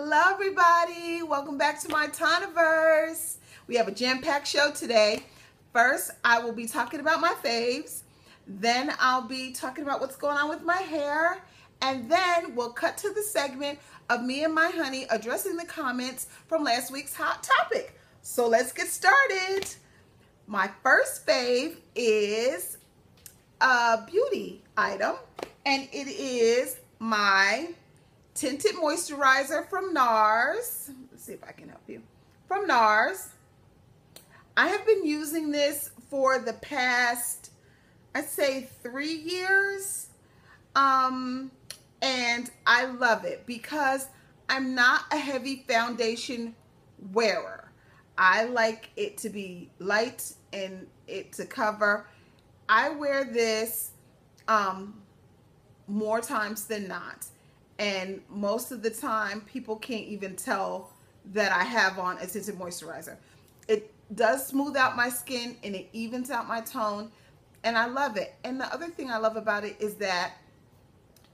Hello everybody, welcome back to my Tauniverse. We have a jam-packed show today. First, I will be talking about my faves. Then I'll be talking about what's going on with my hair. And then we'll cut to the segment of me and my honey addressing the comments from last week's hot topic. So let's get started. My first fave is a beauty item, and it is my tinted moisturizer from NARS. Let's see if I can help you. From NARS. I have been using this for the past, I'd say 3 years. And I love it because I'm not a heavy foundation wearer. I like it to be light and it to cover. I wear this more times than not. And most of the time, people can't even tell that I have on a tinted moisturizer. It does smooth out my skin and it evens out my tone, and I love it. And the other thing I love about it is that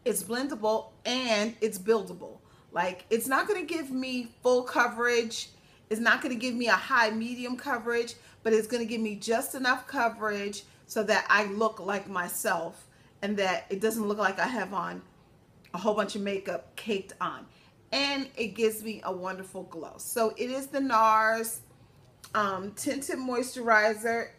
it's blendable and it's buildable. Like, it's not going to give me full coverage. It's not going to give me a high medium coverage, but it's going to give me just enough coverage so that I look like myself and that it doesn't look like I have on a whole bunch of makeup caked on, and it gives me a wonderful glow. So it is the NARS tinted moisturizer,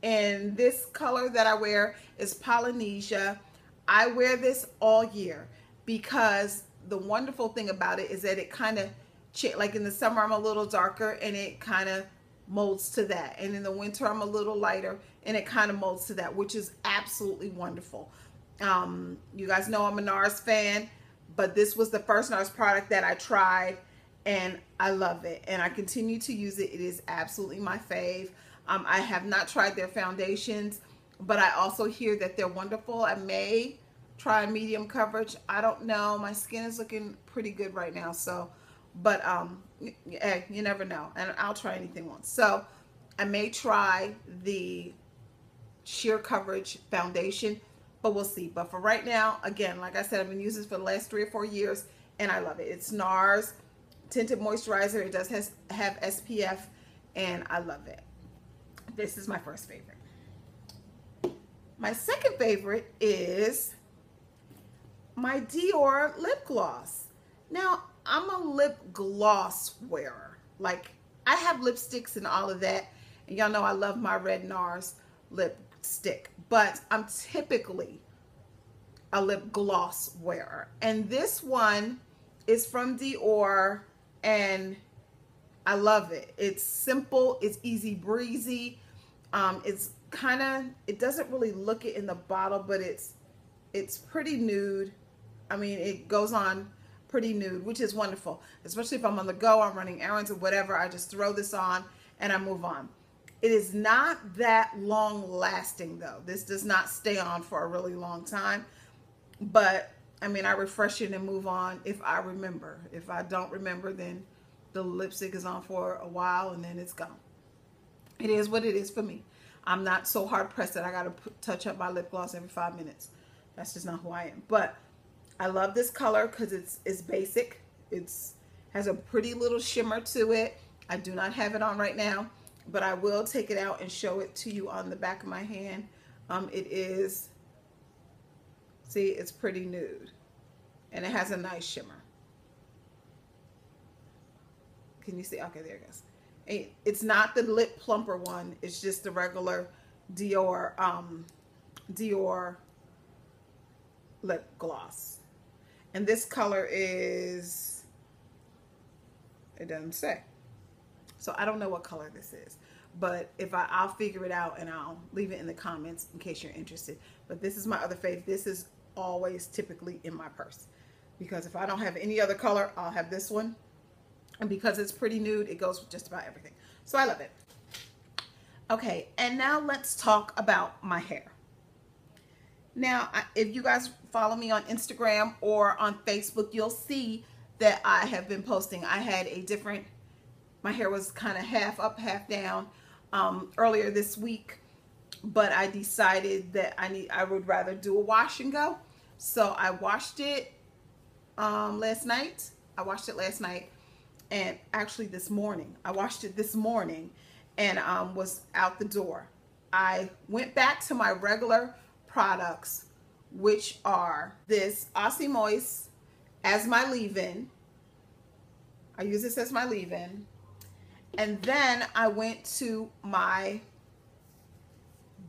and this color that I wear is Polynesia. I wear this all year because the wonderful thing about it is that it kind of, like in the summer I'm a little darker and it kind of molds to that, and in the winter I'm a little lighter and it kind of molds to that, which is absolutely wonderful. You guys know I'm a NARS fan, but this was the first NARS product that I tried, and I love it, and I continue to use it. It is absolutely my fave. I have not tried their foundations, but I also hear that they're wonderful. I may try medium coverage. I don't know. My skin is looking pretty good right now, so, but you never know, and I'll try anything once. So I may try the sheer coverage foundation, but we'll see. But for right now, again, like I said, I've been using this for the last 3 or 4 years, and I love it. It's NARS tinted moisturizer. It does have SPF, and I love it. This is my first favorite. My second favorite is my Dior lip gloss. Now, I'm a lip gloss wearer. Like, I have lipsticks and all of that, and y'all know I love my red NARS lipstick, but I'm typically a lip gloss wearer, and this one is from Dior, and I love it. It's simple, it's easy breezy. It's kind of, it doesn't really look it in the bottle, but it's pretty nude. I mean, it goes on pretty nude, which is wonderful, especially if I'm on the go, I'm running errands or whatever. I just throw this on and I move on. It is not that long lasting though. This does not stay on for a really long time, but I mean, I refresh it and move on if I remember. If I don't remember, then the lipstick is on for a while and then it's gone. It is what it is for me. I'm not so hard pressed that I got to touch up my lip gloss every 5 minutes. That's just not who I am. But I love this color because it's basic. It's has a pretty little shimmer to it. I do not have it on right now, but I will take it out and show it to you on the back of my hand. It is, see, it's pretty nude, and it has a nice shimmer. Can you see? Okay, there it goes. It's not the lip plumper one. It's just the regular Dior Dior lip gloss, and this color is, it doesn't say, so I don't know what color this is, but if I'll figure it out and I'll leave it in the comments in case you're interested. But this is my other fave. This is always typically in my purse because if I don't have any other color, I'll have this one. And because it's pretty nude, it goes with just about everything. So I love it. Okay, and now let's talk about my hair. Now, if you guys follow me on Instagram or on Facebook, you'll see that I have been posting. I had a different, my hair was kind of half up, half down earlier this week, but I decided that I would rather do a wash and go. So I washed it last night, I washed it last night, and actually this morning. I washed it this morning and was out the door. I went back to my regular products, which are this Aussie Moist as my leave-in. I use this as my leave-in. And then I went to my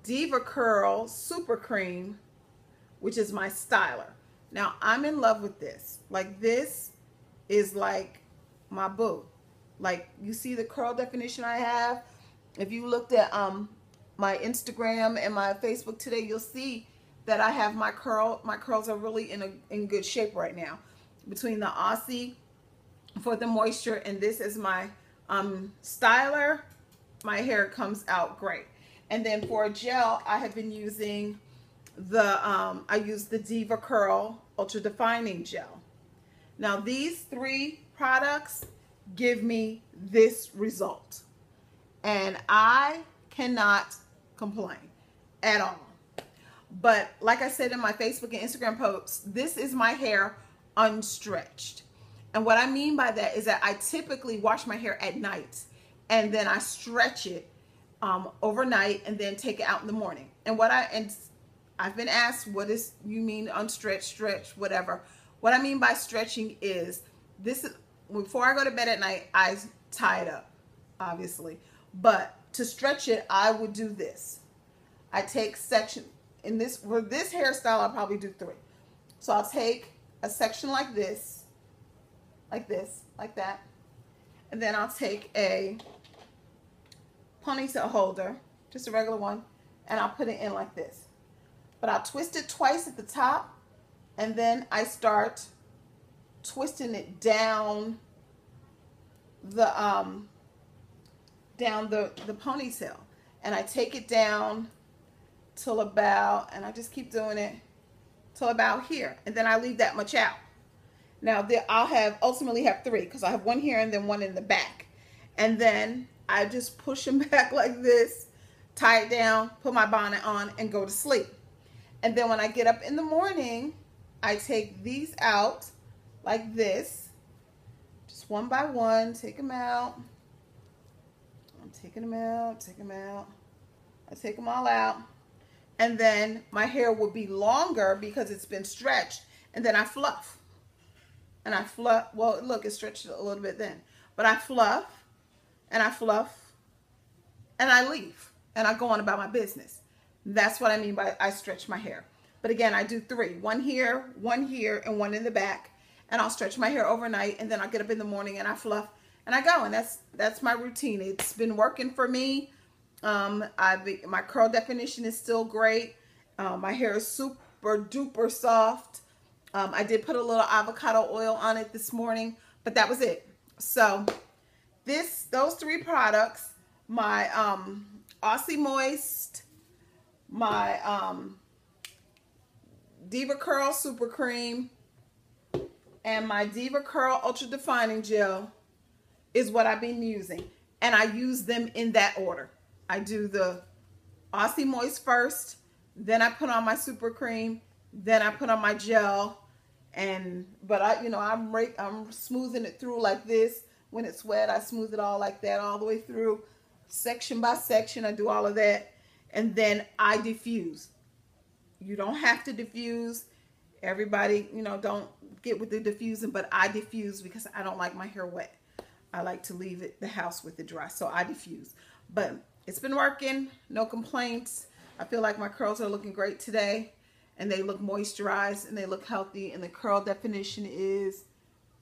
Deva Curl Super Cream, which is my styler. Now, I'm in love with this. Like, this is like my boo. Like, you see the curl definition I have. If you looked at my Instagram and my Facebook today, you'll see that I have my curls are really in good shape right now. Between the Aussie for the moisture and this is my styler, my hair comes out great. And then for a gel, I have been using I use the Deva Curl Ultra Defining Gel. Now, these three products give me this result, and I cannot complain at all. But like I said in my Facebook and Instagram posts, this is my hair unstretched. And what I mean by that is that I typically wash my hair at night, and then I stretch it overnight and then take it out in the morning. And I've been asked, what is you mean unstretched, stretch, whatever. What I mean by stretching is this is before I go to bed at night, I tie it up, obviously. But to stretch it, I would do this. I take section in this for this hairstyle, I'll probably do 3. So I'll take a section like this, like that. And then I'll take a ponytail holder, just a regular one, and I'll put it in like this. But I'll twist it twice at the top, and then I start twisting it down the ponytail, and I take it down till about, and I just keep doing it till about here, and then I leave that much out. Now I'll ultimately have 3 because I have one here and then one in the back, and then I just push them back like this, tie it down, put my bonnet on, and go to sleep. And then when I get up in the morning, I take these out like this, just one by one, take them out. I'm taking them out, take them out. I take them all out. And then my hair will be longer because it's been stretched. And then I fluff. And I fluff, well, look, it stretched a little bit then. But I fluff, and I fluff, and I leave. And I go on about my business. That's what I mean by I stretch my hair. But again, I do 3. One here, and one in the back. And I'll stretch my hair overnight, and then I'll get up in the morning and I fluff and I go. And that's my routine. It's been working for me. My curl definition is still great. My hair is super duper soft. I did put a little avocado oil on it this morning, but that was it. So those 3 products, my Aussie Moist, my Deva Curl Super Cream, and my Deva Curl Ultra Defining Gel is what I've been using. And I use them in that order. I do the Aussie Moist first, then I put on my Super Cream, then I put on my gel, but I'm smoothing it through like this. When it's wet, I smooth it all like that, all the way through, section by section. I do all of that, and then I diffuse. You don't have to diffuse. Everybody, don't get with the diffusing, but I diffuse because I don't like my hair wet. I like to leave the house with it dry, so I diffuse. But it's been working, no complaints. I feel like my curls are looking great today, and they look moisturized, and they look healthy, and the curl definition is,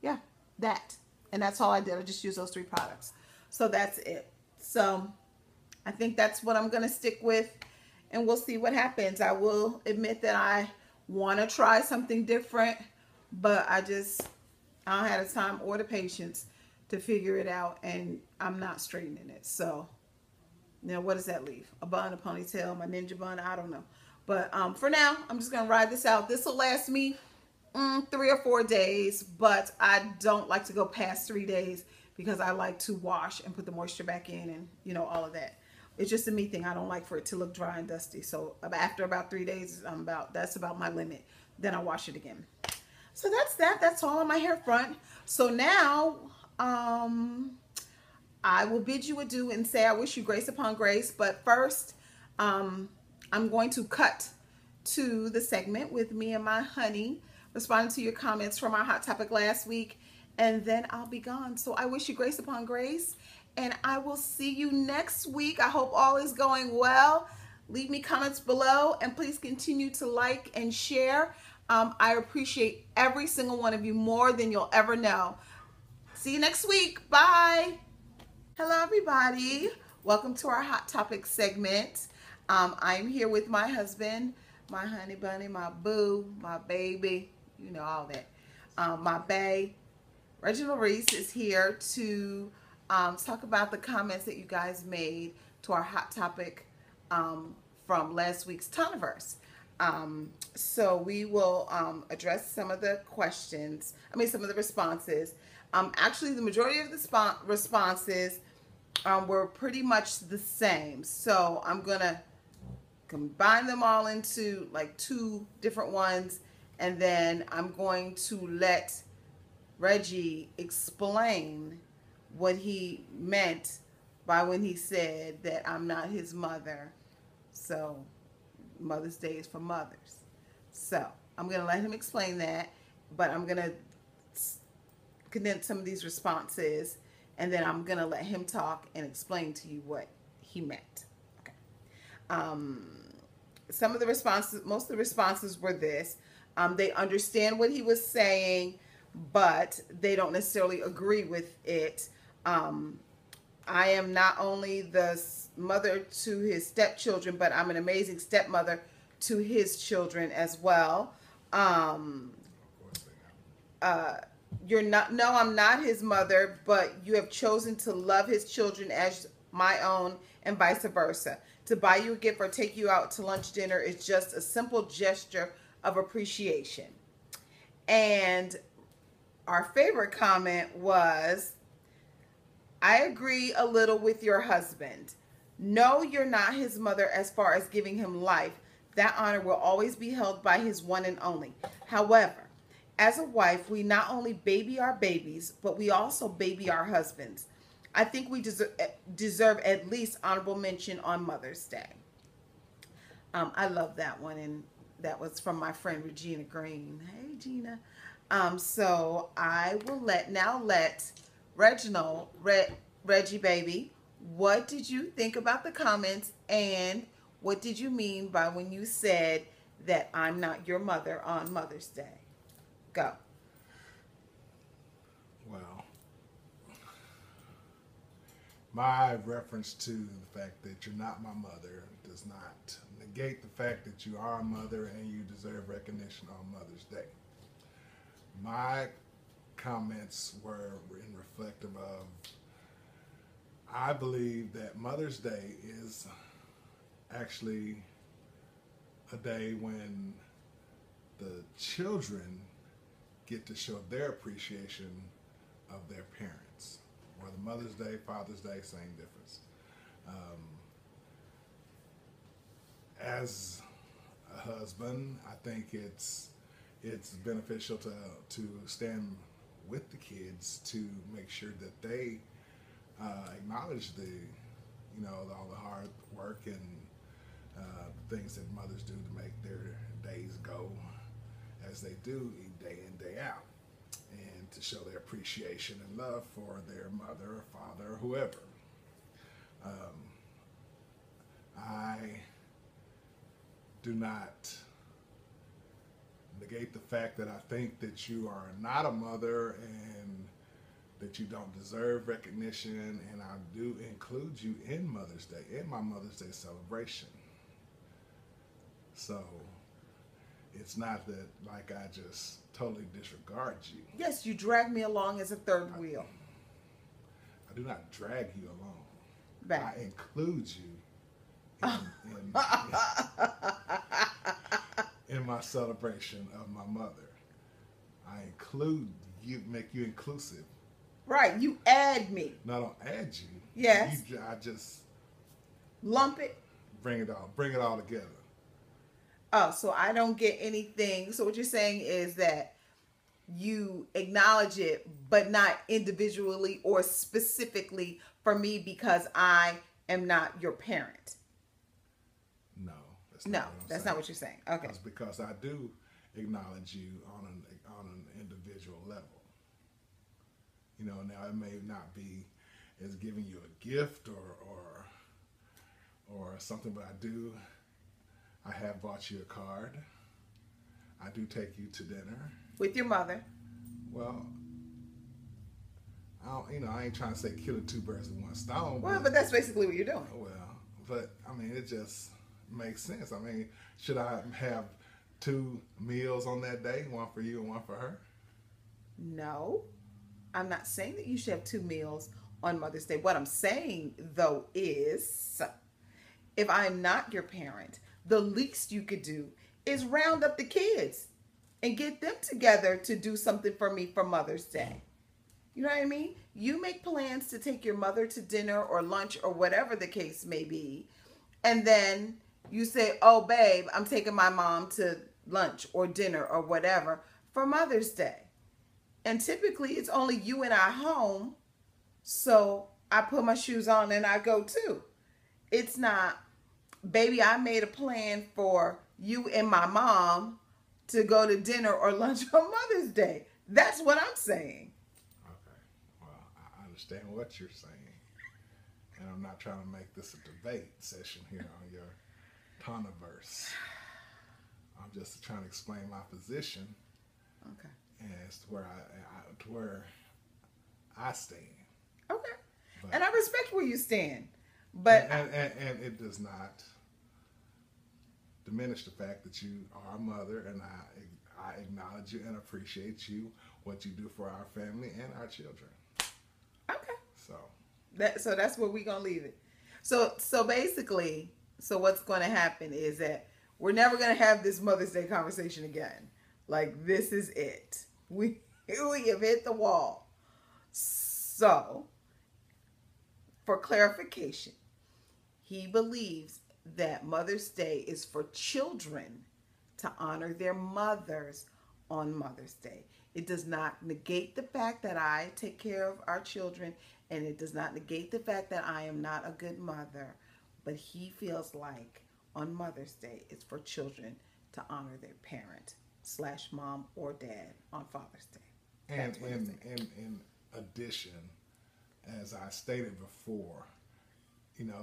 yeah, that. And that's all I did. I just used those 3 products. So that's it. So I think that's what I'm going to stick with, and we'll see what happens. I will admit that I want to try something different, but I don't have the time or the patience to figure it out, and I'm not straightening it. So now what does that leave? A bun, a ponytail, my ninja bun, I don't know. But for now, I'm just going to ride this out. This will last me 3 or 4 days, but I don't like to go past 3 days because I like to wash and put the moisture back in and, all of that. It's just a me thing. I don't like for it to look dry and dusty. So after about 3 days, that's about my limit. Then I wash it again. So that's that. That's all on my hair front. So now, I will bid you adieu and say I wish you grace upon grace. But first, I'm going to cut to the segment with me and my honey, responding to your comments from our hot topic last week, and then I'll be gone. So I wish you grace upon grace, and I will see you next week. I hope all is going well. Leave me comments below, and please continue to like and share. I appreciate every single one of you more than you'll ever know. See you next week. Bye. Hello, everybody. Welcome to our Hot Topic segment. I'm here with my husband, my honey bunny, my boo, my baby, you know, all that. My bae, Reginald Reese, is here to talk about the comments that you guys made to our Hot Topic from last week's Tauniverse. So we will address some of the questions, some of the responses. Actually, the majority of the responses were pretty much the same. So I'm going to combine them all into like 2 different ones, and then I'm going to let Reggie explain what he meant by when he said that I'm not his mother. So Mother's Day is for mothers. So I'm going to let him explain that, but I'm going to condense some of these responses, and then I'm going to let him talk and explain to you what he meant. Okay. Some of the responses, most of the responses were this. They understand what he was saying, but they don't necessarily agree with it. I am not only the mother to his stepchildren, but I'm an amazing stepmother to his children as well. You're not, no, I'm not his mother, but you have chosen to love his children as my own, and vice versa. To buy you a gift or take you out to lunch, dinner is just a simple gesture of appreciation. And our favorite comment was, I agree a little with your husband. No, you're not his mother as far as giving him life. That honor will always be held by his one and only. However, as a wife, we not only baby our babies, but we also baby our husbands. I think we deserve at least honorable mention on Mother's Day. I love that one, and that was from my friend Regina Green. Hey, Gina. So I will now let Reginald, Reggie baby, what did you think about the comments, and what did you mean by when you said that I'm not your mother on Mother's Day? Go. Well, my reference to the fact that you're not my mother does not negate the fact that you are a mother and you deserve recognition on Mother's Day. My comments were in reflective of, I believe that Mother's Day is actually a day when the children get to show their appreciation of their parents. Whether Mother's Day, Father's Day, same difference. As a husband, I think it's beneficial to stand with the kids to make sure that they acknowledge all the hard work and things that mothers do to make their days go as they do day in, day out, and to show their appreciation and love for their mother or father or whoever. I do not negate the fact that I think that you are not a mother and that you don't deserve recognition, and I do include you in Mother's Day, in my Mother's Day celebration. So it's not that like I just totally disregard you. Yes, you drag me along as a third wheel. I do not drag you along. Back. I include you in my celebration of my mother. I include you, make you inclusive. Right, you add me. No, I don't add you. Yes. I just lump it. Bring it all together. Oh, so I don't get anything. So what you're saying is that you acknowledge it, but not individually or specifically for me because I am not your parent. No, that's not what you're saying. Okay. That's because I do acknowledge you on an individual level. You know, now it may not be as giving you a gift or something, but I have bought you a card. I do take you to dinner. With your mother. Well, I ain't trying to say killing two birds with one stone. Well, but that's basically what you're doing. Well, but I mean, it just makes sense. I mean, should I have 2 meals on that day, one for you and one for her? No, I'm not saying that you should have 2 meals on Mother's Day. What I'm saying, though, is if I'm not your parent, the least you could do is round up the kids and get them together to do something for me for Mother's Day. You know what I mean? You make plans to take your mother to dinner or lunch or whatever the case may be. And then you say, oh, babe, I'm taking my mom to lunch or dinner or whatever for Mother's Day. And typically it's only you and I home. So I put my shoes on and I go too. It's not, baby, I made a plan for you and my mom to go to dinner or lunch on Mother's Day. That's what I'm saying. Okay. Well, I understand what you're saying. And I'm not trying to make this a debate session here on your Tauniverse. I'm just trying to explain my position. Okay. As to where I stand. Okay. But, and I respect where you stand. But and it does not diminish the fact that you are a mother, and I acknowledge you and appreciate you, what you do for our family and our children. Okay. So that's where we're gonna leave it. So basically, what's gonna happen is that we're never gonna have this Mother's Day conversation again. Like, this is it. We have hit the wall. So, for clarification, he believes that Mother's Day is for children to honor their mothers on Mother's Day. It does not negate the fact that I take care of our children, and it does not negate the fact that I am not a good mother. But he feels like on Mother's Day, it's for children to honor their parent / mom or dad on Father's Day. And in addition, as I stated before,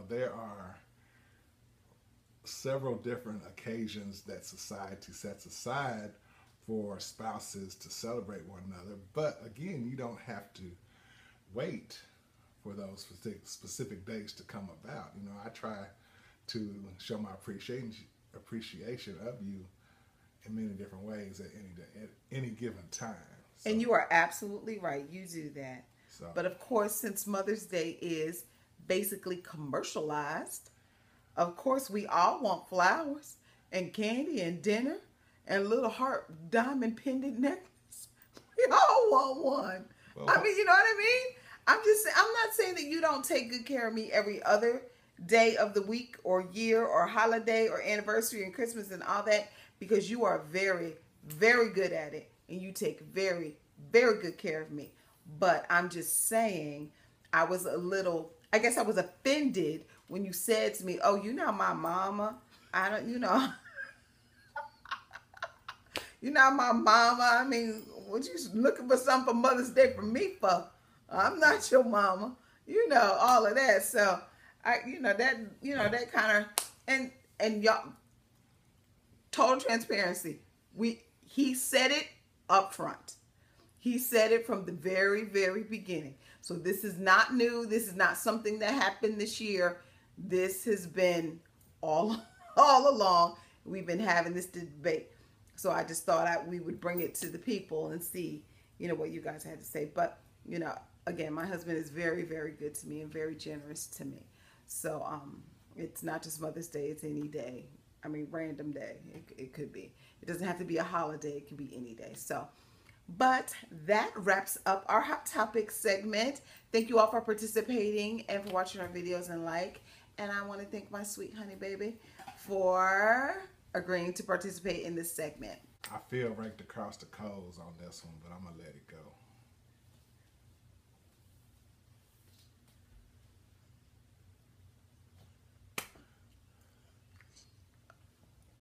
there are several different occasions that society sets aside for spouses to celebrate one another. But again, you don't have to wait for those specific days to come about. I try to show my appreciation of you in many different ways at any given time. So, and you are absolutely right. You do that. So, but of course, since Mother's Day is basically commercialized, of course, we all want flowers and candy and dinner and little heart diamond pendant necklace. We all want one. Well, I mean, you know what I mean? I'm not saying that you don't take good care of me every other day of the week or year or holiday or anniversary and Christmas and all that, because you are very, very good at it and you take very, very good care of me. But I'm just saying, I was offended when you said to me, oh, you're not my mama. You're not my mama. I mean, what you looking for something for Mother's Day from me for? I'm not your mama. All of that. So that kind of, and y'all, total transparency. He said it up front. He said it from the very, very beginning. So this is not new. This is not something that happened this year. This has been all along. We've been having this debate. So I just thought we would bring it to the people and see, what you guys had to say. But, again, my husband is very, very good to me and very generous to me. So it's not just Mother's Day. It's any day. I mean, random day. It could be. It doesn't have to be a holiday. It can be any day. So, but that wraps up our Hot Topic segment. Thank you all for participating and for watching our videos and like. And I want to thank my sweet honey baby for agreeing to participate in this segment. I feel raked across the coals on this one, but I'm going to let it go.